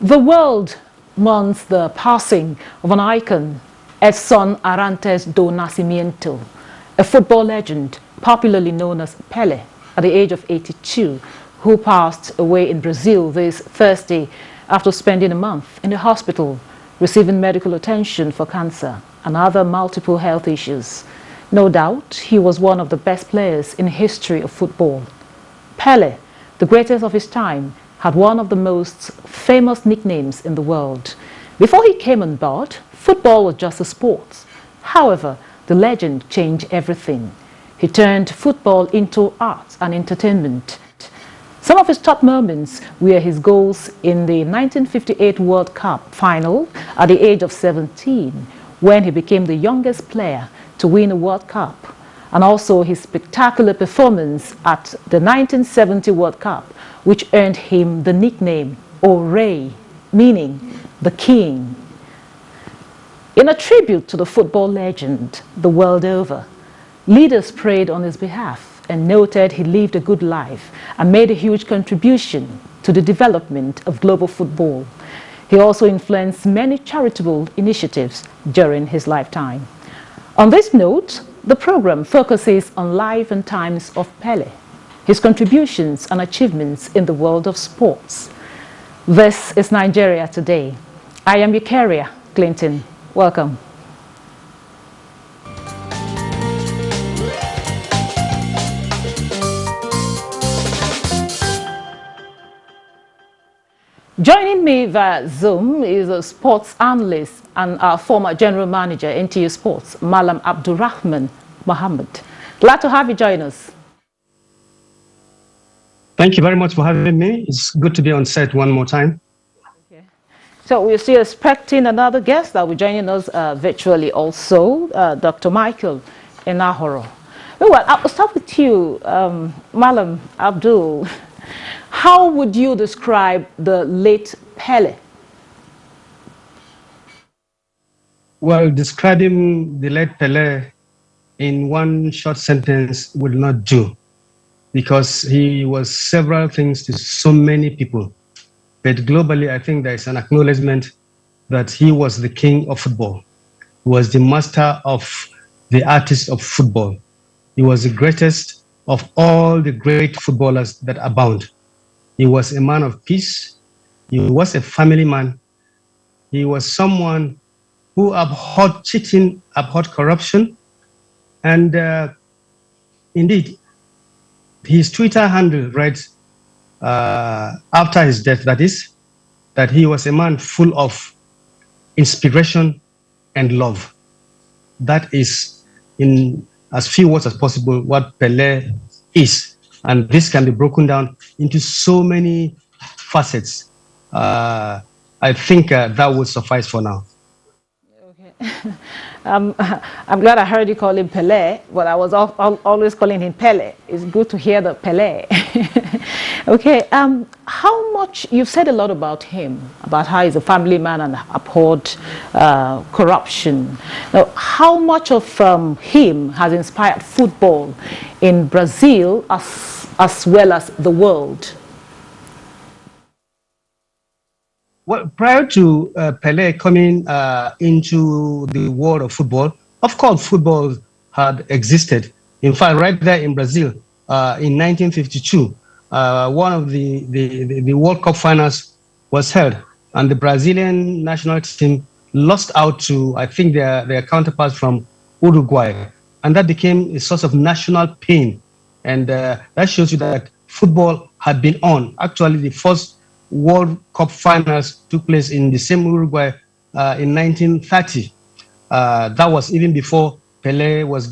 The world mourns the passing of an icon, Edson Arantes do Nascimento, a football legend popularly known as Pelé, at the age of 82, who passed away in Brazil this Thursday after spending a month in the hospital receiving medical attention for cancer and other multiple health issues. No doubt, he was one of the best players in the history of football. Pelé, the greatest of his time, had one of the most famous nicknames in the world. Before he came on board, football was just a sport. However, the legend changed everything. He turned football into art and entertainment. Some of his top moments were his goals in the 1958 World Cup final at the age of 17, when he became the youngest player to win a World Cup, and also his spectacular performance at the 1970 World Cup, which earned him the nickname O Rei, meaning the king. In a tribute to the football legend the world over, leaders prayed on his behalf and noted he lived a good life and made a huge contribution to the development of global football. He also influenced many charitable initiatives during his lifetime. On this note, the program focuses on life and times of Pelé, his contributions and achievements in the world of sports. This is Nigeria Today. I am Eucharia Clinton. Welcome. Joining me via Zoom is a sports analyst and our former general manager, NTU Sports, Malam Abdurrahman Mohammed. Glad to have you join us. Thank you very much for having me. It's good to be on set one more time. Okay. So we're still expecting another guest that will be joining us virtually also, Dr. Michael Enahoro. Well, I'll start with you, Malam Abdul. How would you describe the late Pelé? Well, describing the late Pelé in one short sentence would not do, because he was several things to so many people. But globally, I think there is an acknowledgement that he was the king of football. He was the master of the artist of football. He was the greatest of all the great footballers that abound. He was a man of peace. He was a family man. He was someone who abhorred cheating, abhorred corruption. And indeed, his Twitter handle read, after his death, that is, that he was a man full of inspiration and love. That is, in as few words as possible, what Pelé is. And this can be broken down into so many facets. I think that would suffice for now. Okay. I'm glad I heard you call him Pelé, but I was always calling him Pelé. It's good to hear the Pelé. Okay. How much, you've said a lot about him, about how he's a family man and abhorred corruption. Now, how much of him has inspired football in Brazil as well as the world? Well, prior to Pelé coming into the world of football, of course, football had existed. In fact, right there in Brazil, in 1952, one of the World Cup finals was held, and the Brazilian national team lost out to, I think, their counterparts from Uruguay, and that became a source of national pain. And that shows you that football had been on. Actually, the first World Cup finals took place in the same Uruguay in 1930. That was even before Pelé was,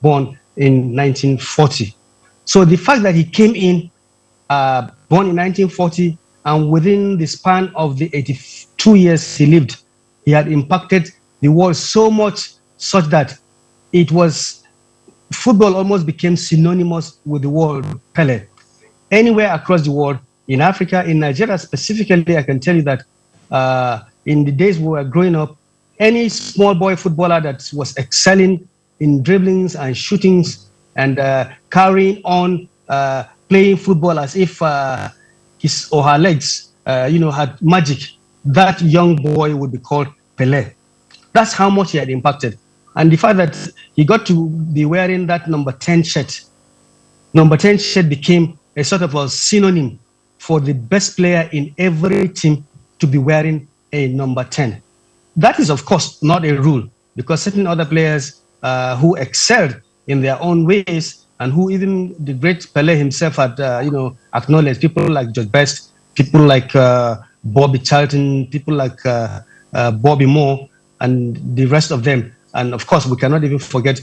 born in 1940. So the fact that he came in, born in 1940, and within the span of the 82 years he lived, he had impacted the world so much, such that it was, football almost became synonymous with the word Pelé. Anywhere across the world, in Africa, in Nigeria specifically, I can tell you that in the days we were growing up, any small boy footballer that was excelling in dribblings and shootings and carrying on playing football as if his or her legs had magic, that young boy would be called Pelé. That's how much he had impacted. And the fact that he got to be wearing that number 10 shirt, number 10 shirt became a sort of a synonym for the best player in every team to be wearing a number 10. That is, of course, not a rule, because certain other players who excelled in their own ways, and who even the great Pelé himself had, acknowledged, people like George Best, people like Bobby Charlton, people like Bobby Moore, and the rest of them. And of course, we cannot even forget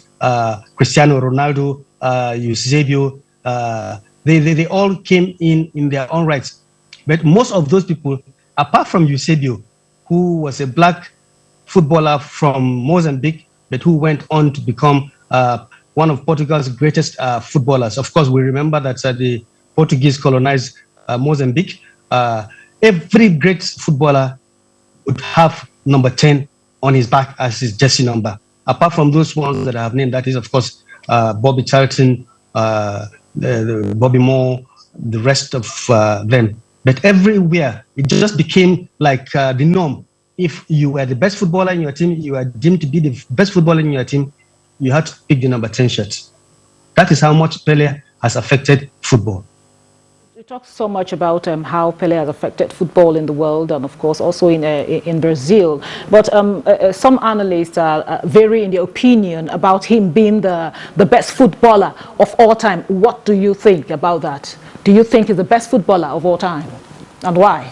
Cristiano Ronaldo, Eusebio. They all came in their own rights. But most of those people, apart from Eusebio, who was a black footballer from Mozambique, but who went on to become one of Portugal's greatest footballers. Of course, we remember that the Portuguese colonized Mozambique. Every great footballer would have number 10 on his back as his jersey number. Apart from those ones that I have named, that is, of course, Bobby Charlton, Bobby Moore, the rest of them. But everywhere, it just became like the norm. If you were the best footballer in your team, you were deemed to be the best footballer in your team, you had to pick the number 10 shirt. That is how much Pelé has affected football. You talk so much about how Pelé has affected football in the world, and of course also in Brazil. But some analysts vary in their opinion about him being the best footballer of all time. What do you think about that? Do you think he's the best footballer of all time, and why?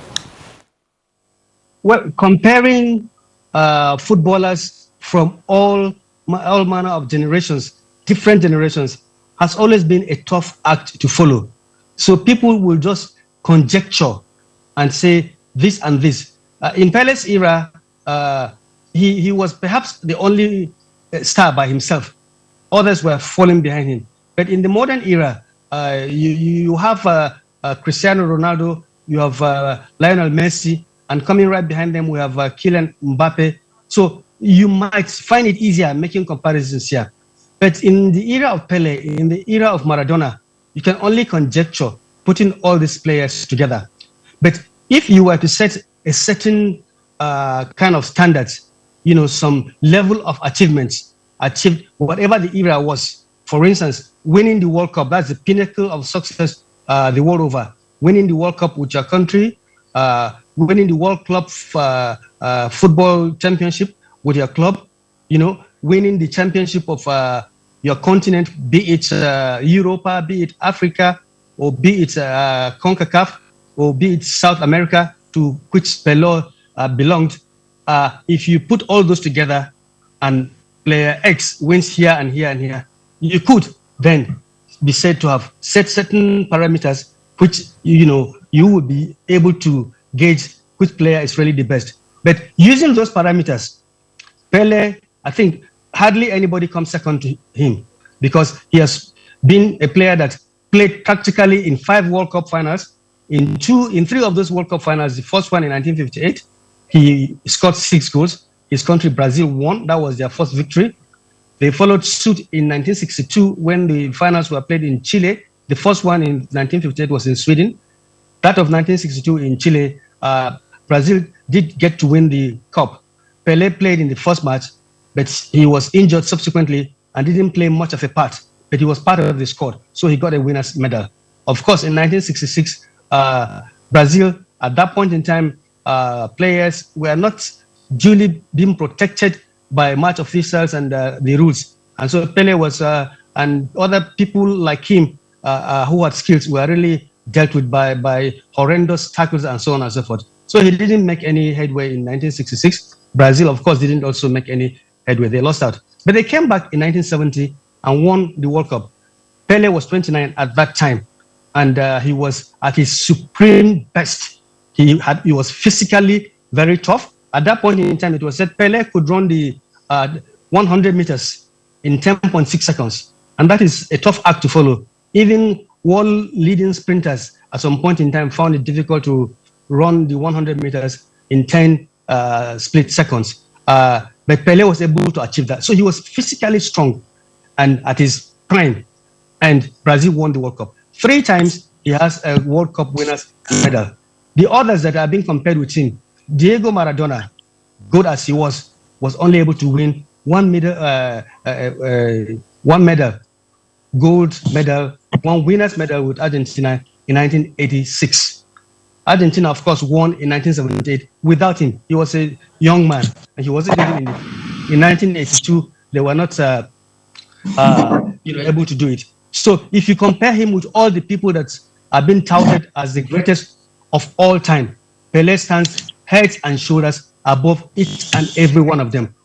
Well, comparing footballers from all manner of generations, different generations, has always been a tough act to follow. So people will just conjecture and say this and this. In Pelé's era, he was perhaps the only star by himself. Others were falling behind him. But in the modern era, you have Cristiano Ronaldo, you have Lionel Messi, and coming right behind them, we have Kylian Mbappe. So you might find it easier making comparisons here. But in the era of Pelé, in the era of Maradona, you can only conjecture putting all these players together. But if you were to set a certain kind of standards, some level of achievements, achieved whatever the era was. For instance, winning the World Cup, that's the pinnacle of success the world over. Winning the World Cup with your country, winning the World Club Football Championship with your club, winning the championship of your continent, be it Europa, be it Africa, or be it CONCACAF, or be it South America, to which Pelé belonged. If you put all those together and player X wins here and here and here, you could then be said to have set certain parameters which, you would be able to gauge which player is really the best. But using those parameters, Pelé, I think hardly anybody comes second to him, because he has been a player that played practically in 5 World Cup finals. In 3 of those World Cup finals, the first one in 1958, he scored 6 goals. His country, Brazil, won. That was their first victory. They followed suit in 1962 when the finals were played in Chile. The first one in 1958 was in Sweden. That of 1962 in Chile, Brazil did get to win the cup. Pelé played in the first match, but he was injured subsequently and didn't play much of a part, but he was part of the squad, so he got a winner's medal. Of course, in 1966, Brazil, at that point in time, players were not duly being protected by match officials and the rules. And so Pelé was, and other people like him who had skills, were really dealt with by horrendous tackles and so on and so forth. So he didn't make any headway in 1966. Brazil, of course, didn't also make any headway. They lost out. But they came back in 1970 and won the World Cup. Pelé was 29 at that time, and he was at his supreme best. He was physically very tough. At that point in time, it was said Pelé could run the 100 meters in 10.6 seconds. And that is a tough act to follow. Even world leading sprinters at some point in time found it difficult to run the 100 meters in 10 split seconds. But Pelé was able to achieve that. So he was physically strong and at his prime. And Brazil won the World Cup. 3 times he has a World Cup winner's medal. The others that are being compared with him, Diego Maradona, good as he was only able to win one medal, gold medal, one winner's medal with Argentina in 1986. Argentina, of course, won in 1978 without him. He was a young man, and he wasn't even in 1982. They were not, able to do it. So if you compare him with all the people that are being touted as the greatest of all time, Pelé stands heads and shoulders above each and every one of them.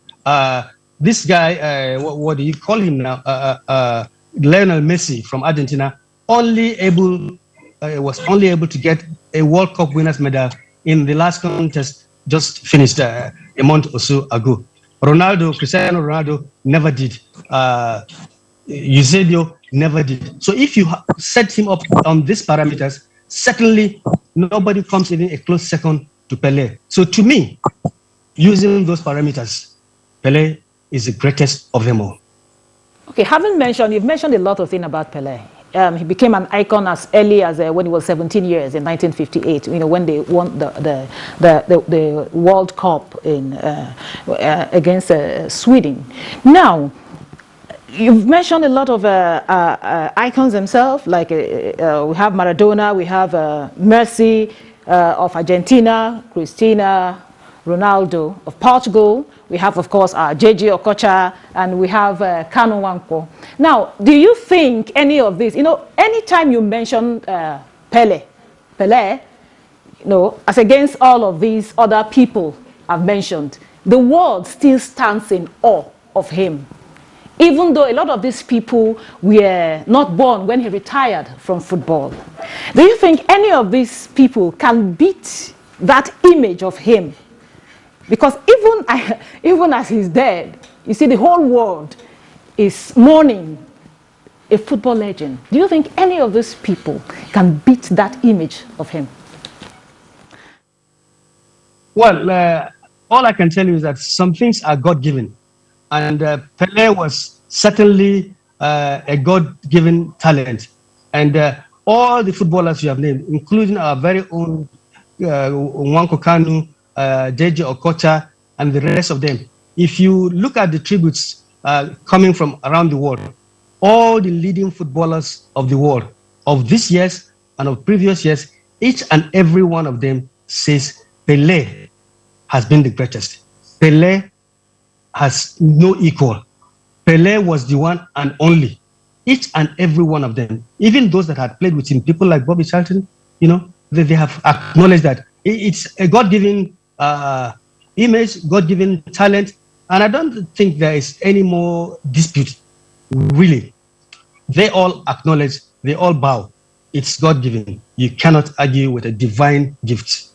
This guy, what do you call him now? Lionel Messi from Argentina, was only able to get a World Cup winners medal in the last contest just finished a month or so ago. Cristiano Ronaldo never did. Eusebio never did. So if you set him up on these parameters, certainly nobody comes even a close second to Pelé. So to me, using those parameters, Pelé is the greatest of them all. Okay, you've mentioned a lot of things about Pelé. He became an icon as early as when he was 17 years in 1958. When they won the World Cup against Sweden. Now, you've mentioned a lot of icons themselves. Like we have Maradona, we have Messi of Argentina, Cristiano Ronaldo of Portugal. We have, of course, J.J. Okocha, and we have Kanu Nwankwo. Now, do you think any of this, anytime you mention Pelé, as against all of these other people I've mentioned, the world still stands in awe of him. Even though a lot of these people were not born when he retired from football. Do you think any of these people can beat that image of him? Because even as he's dead, you see the whole world is mourning a football legend. Do you think any of these people can beat that image of him? Well, all I can tell you is that some things are God-given. And Pelé was certainly a God-given talent. And all the footballers you have named, including our very own Nwankwo Kanu, J.J. Okocha, and the rest of them. If you look at the tributes coming from around the world, all the leading footballers of the world, of this years and of previous years, each and every one of them says Pelé has been the greatest. Pelé has no equal. Pelé was the one and only. Each and every one of them, even those that had played with him, people like Bobby Charlton, they have acknowledged that it's a God-given image, God-given talent, and I don't think there is any more dispute, really. They all acknowledge, they all bow. It's God-given. You cannot argue with a divine gift.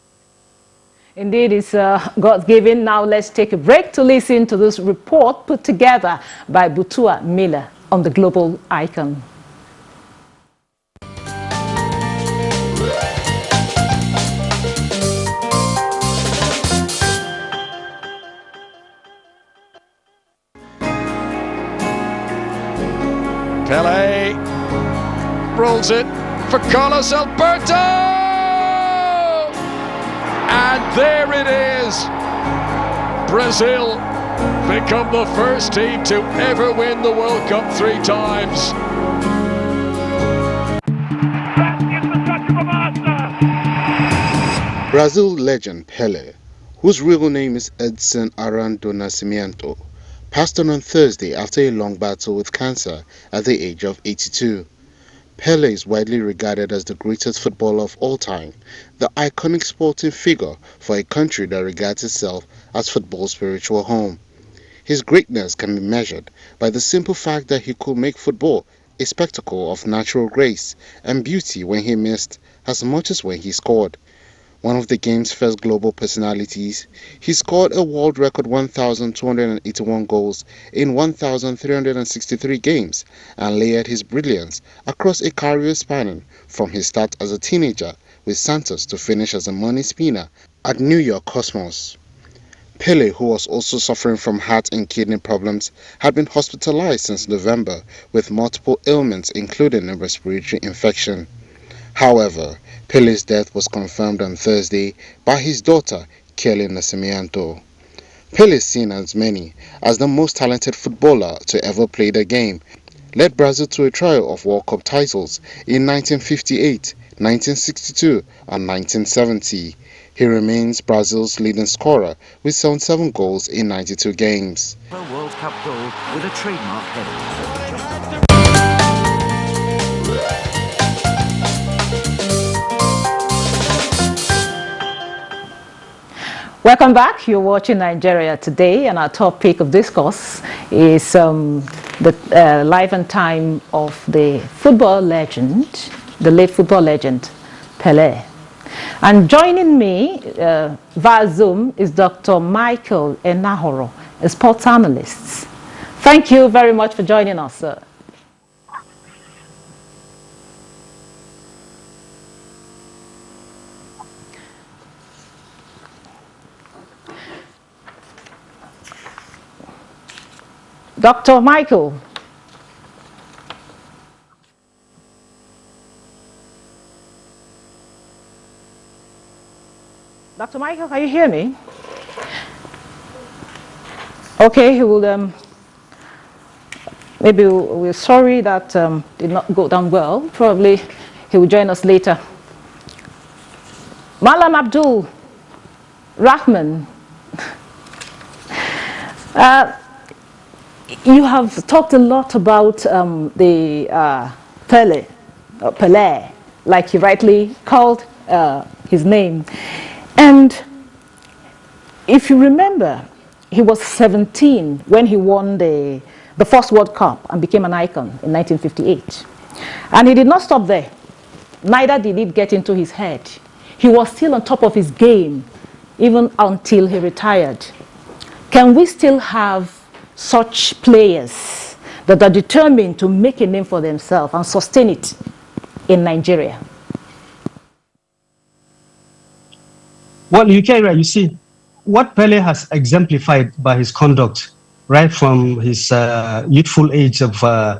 Indeed, it's God-given. Now let's take a break to listen to this report put together by Butua Miller on the global icon. Pelé rolls it for Carlos Alberto! And there it is! Brazil become the first team to ever win the World Cup 3 times. Brazil legend Pelé, whose real name is Edson Arantes do Nascimento, passed on Thursday after a long battle with cancer at the age of 82. Pelé is widely regarded as the greatest footballer of all time, the iconic sporting figure for a country that regards itself as football's spiritual home. His greatness can be measured by the simple fact that he could make football a spectacle of natural grace and beauty when he missed as much as when he scored. One of the game's first global personalities, he scored a world record 1,281 goals in 1,363 games and layered his brilliance across a career spanning from his start as a teenager with Santos to finish as a money spinner at New York Cosmos. Pelé, who was also suffering from heart and kidney problems, had been hospitalized since November with multiple ailments including a respiratory infection. However, Pele's death was confirmed on Thursday by his daughter, Kelly Nascimento. Pele is seen as many as the most talented footballer to ever play the game, led Brazil to a trio of World Cup titles in 1958, 1962 and 1970. He remains Brazil's leading scorer with 77 goals in 92 games. A World Cup goal with a trademark header. Welcome back. You're watching Nigeria Today, and our topic of discourse is the life and time of the football legend, the late football legend, Pelé. And joining me via Zoom is Dr. Michael Enahoro, a sports analyst. Thank you very much for joining us, sir. Dr. Michael. Dr. Michael, can you hear me? Okay, he will, maybe we're sorry that did not go down well. Probably he will join us later. Malam Abdul Rahman. You have talked a lot about the Pelé, like you rightly called his name. And if you remember, he was 17 when he won the first World Cup and became an icon in 1958. And he did not stop there. Neither did it get into his head. He was still on top of his game, even until he retired. Can we still have such players that are determined to make a name for themselves and sustain it in Nigeria? Well, you see, what Pele has exemplified by his conduct, right from his youthful age of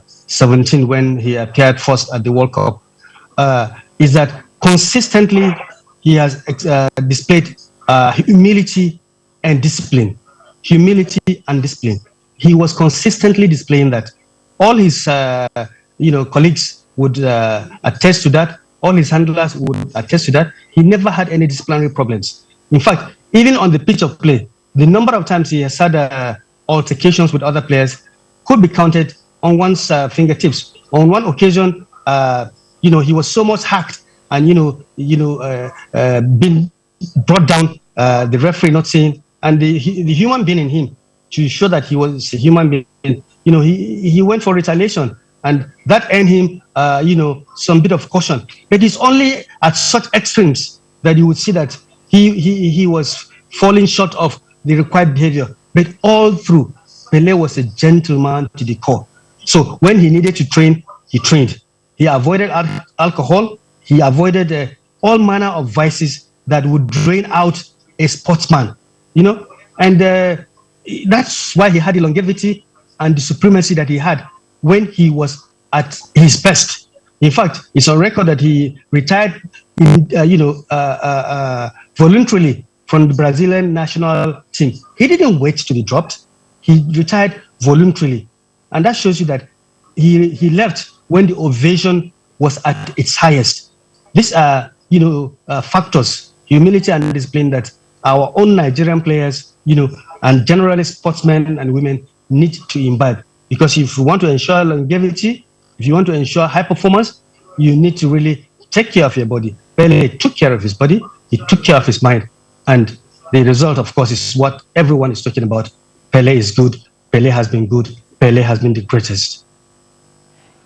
17 when he appeared first at the World Cup, is that consistently he has displayed humility and discipline. Humility and discipline. He was consistently displaying that. All his colleagues would attest to that. All his handlers would attest to that. He never had any disciplinary problems. In fact, even on the pitch of play, the number of times he has had altercations with other players could be counted on one's fingertips. On one occasion, he was so much hacked and been brought down. The referee not saying, and the human being in him, to show that he was a human being, he went for retaliation, and that earned him, some bit of caution. But it's only at such extremes that you would see that he was falling short of the required behavior. But all through, Pelé was a gentleman to the core. So when he needed to train, he trained. He avoided alcohol. He avoided all manner of vices that would drain out a sportsman, and that's why he had the longevity and the supremacy that he had when he was at his best. In fact, it's on record that he retired, voluntarily from the Brazilian national team. He didn't wait to be dropped. He retired voluntarily, and that shows you that he left when the ovation was at its highest. These are, factors, humility and discipline, that our own Nigerian players, and generally sportsmen and women need to imbibe. Because if you want to ensure longevity, if you want to ensure high performance, you need to really take care of your body. Pele took care of his body, he took care of his mind, and the result, of course, is what everyone is talking about. Pele is good, Pele has been good, Pele has been the greatest.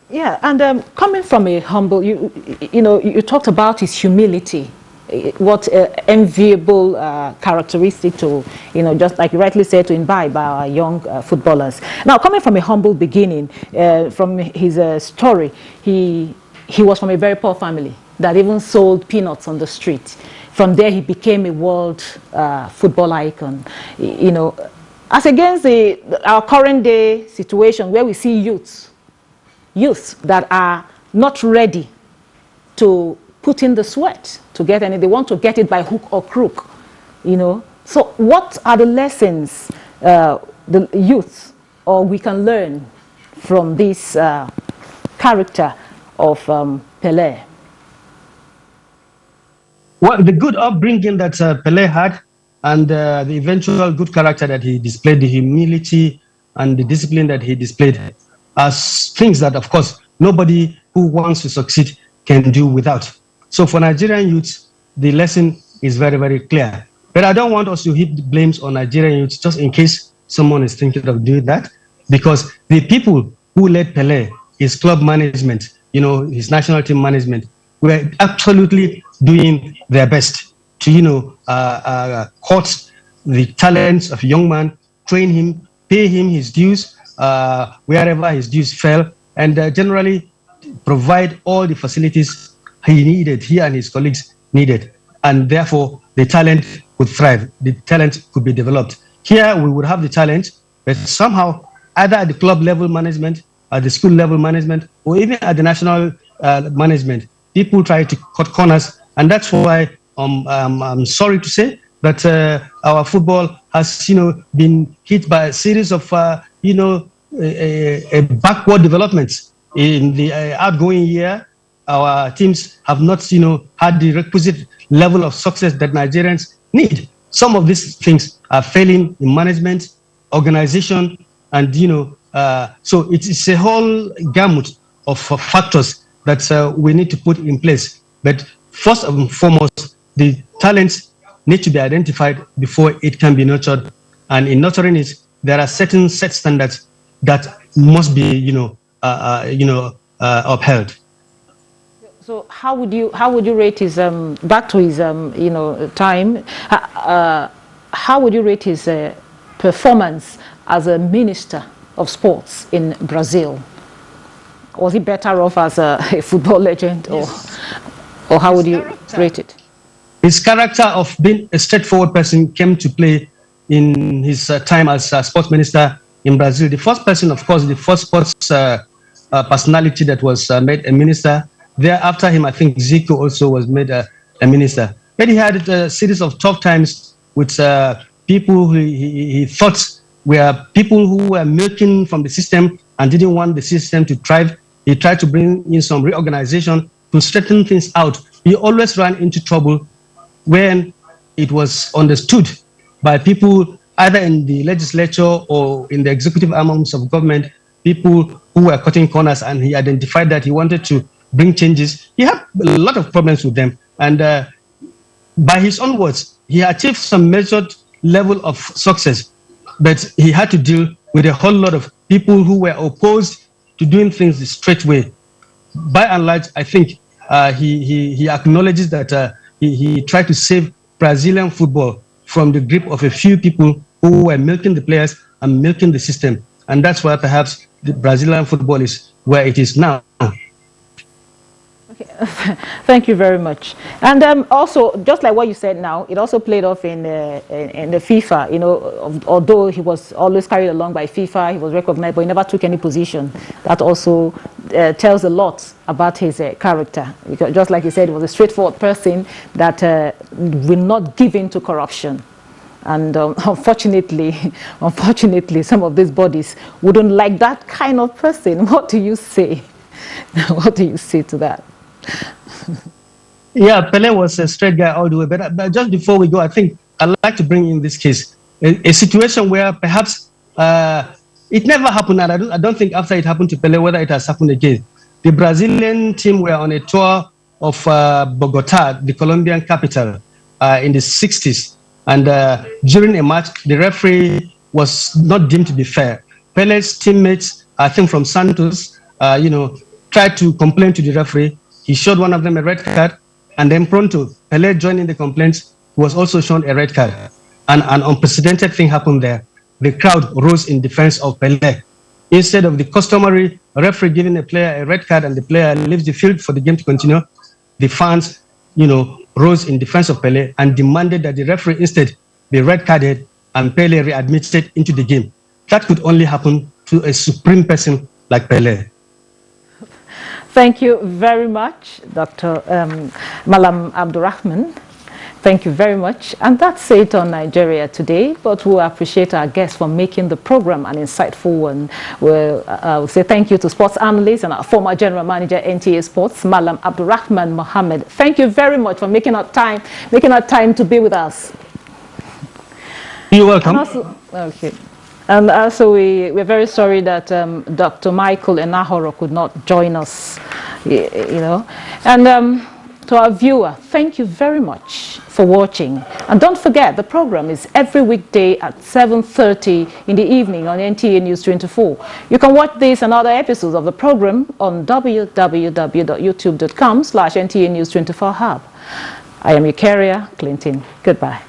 Yeah, and coming from a humble, you talked about his humility. What enviable characteristic to, just like you rightly said, to imbibe by our young footballers. Now, coming from a humble beginning, from his story, he was from a very poor family that even sold peanuts on the street. From there, he became a world football icon. As against our current day situation where we see youths that are not ready to put in the sweat to get any. They want to get it by hook or crook, you know. So what are the lessons the youth or we can learn from this character of Pelé? Well, the good upbringing that Pelé had and the eventual good character that he displayed, the humility and the discipline that he displayed, are things that, of course, nobody who wants to succeed can do without. So for Nigerian youths, the lesson is very, very clear. But I don't want us to heap the blames on Nigerian youths just in case someone is thinking of doing that, because the people who led Pelé, his club management, you know, his national team management, were absolutely doing their best to, you know, court the talents of a young man, train him, pay him his dues wherever his dues fell, and generally provide all the facilities he needed, he and his colleagues needed. And therefore, the talent could thrive, the talent could be developed. Here, we would have the talent, but somehow, either at the club level management, at the school level management, or even at the national management, people try to cut corners. And that's why I'm sorry to say that our football has, you know, been hit by a series of, you know, backward developments. In the outgoing year, our teams have not, you know, had the requisite level of success that Nigerians need. Some of these things are failing in management, organization, and, you know, so it's a whole gamut of factors that we need to put in place. But first and foremost, the talents need to be identified before it can be nurtured. And in nurturing it, there are certain set standards that must be, you know, upheld. So how would you rate his back to his you know, time? How would you rate his performance as a minister of sports in Brazil? Was he better off as a football legend, or how would you rate it? His character of being a straightforward person came to play in his time as sports minister in Brazil. The first person, of course, the first sports personality that was made a minister. Thereafter him, I think Zico also was made a minister. But he had a series of tough times with people who he thought were people who were milking from the system and didn't want the system to thrive. He tried to bring in some reorganization to straighten things out. He always ran into trouble when it was understood by people either in the legislature or in the executive arms of government, people who were cutting corners, and he identified that he wanted to bring changes. He had a lot of problems with them. And by his own words, he achieved some measured level of success, but he had to deal with a whole lot of people who were opposed to doing things the straight way. By and large, I think he acknowledges that he tried to save Brazilian football from the grip of a few people who were milking the players and milking the system. And that's why perhaps the Brazilian football is where it is now. Okay. Thank you very much. And also, just like what you said now, it also played off in the FIFA. You know, although he was always carried along by FIFA, he was recognized, but he never took any position. That also tells a lot about his character. Because just like you said, he was a straightforward person that will not give in to corruption. And unfortunately, some of these bodies wouldn't like that kind of person. What do you say? What do you say to that? Yeah, Pelé was a straight guy all the way. But just before we go, I think I'd like to bring in this case a situation where perhaps it never happened, and I don't think after it happened to Pelé whether it has happened again. The Brazilian team were on a tour of Bogota, the Colombian capital, in the 60s. And during a match, the referee was not deemed to be fair. Pelé's teammates, I think from Santos, tried to complain to the referee. He showed one of them a red card, and then pronto, Pelé joining the complaints, was also shown a red card. And an unprecedented thing happened there. The crowd rose in defense of Pelé. Instead of the customary referee giving a player a red card and the player leaves the field for the game to continue, the fans, rose in defense of Pelé and demanded that the referee instead be red carded and Pelé readmitted into the game. That could only happen to a supreme person like Pelé. Thank you very much, Dr. Malam Abdurrahman. Thank you very much. And that's it on Nigeria Today, but we appreciate our guests for making the program an insightful one. We'll say thank you to sports analyst and our former general manager, NTA Sports, Malam Abdurrahman Mohammed. Thank you very much for making our time to be with us. You're welcome. And also, we're very sorry that Dr. Michael Enahoro could not join us, And to our viewer, thank you very much for watching. And don't forget, the program is every weekday at 7:30 in the evening on NTA News 24. You can watch this and other episodes of the program on www.youtube.com/NTA News 24 Hub. I am your carrier, Clinton. Goodbye.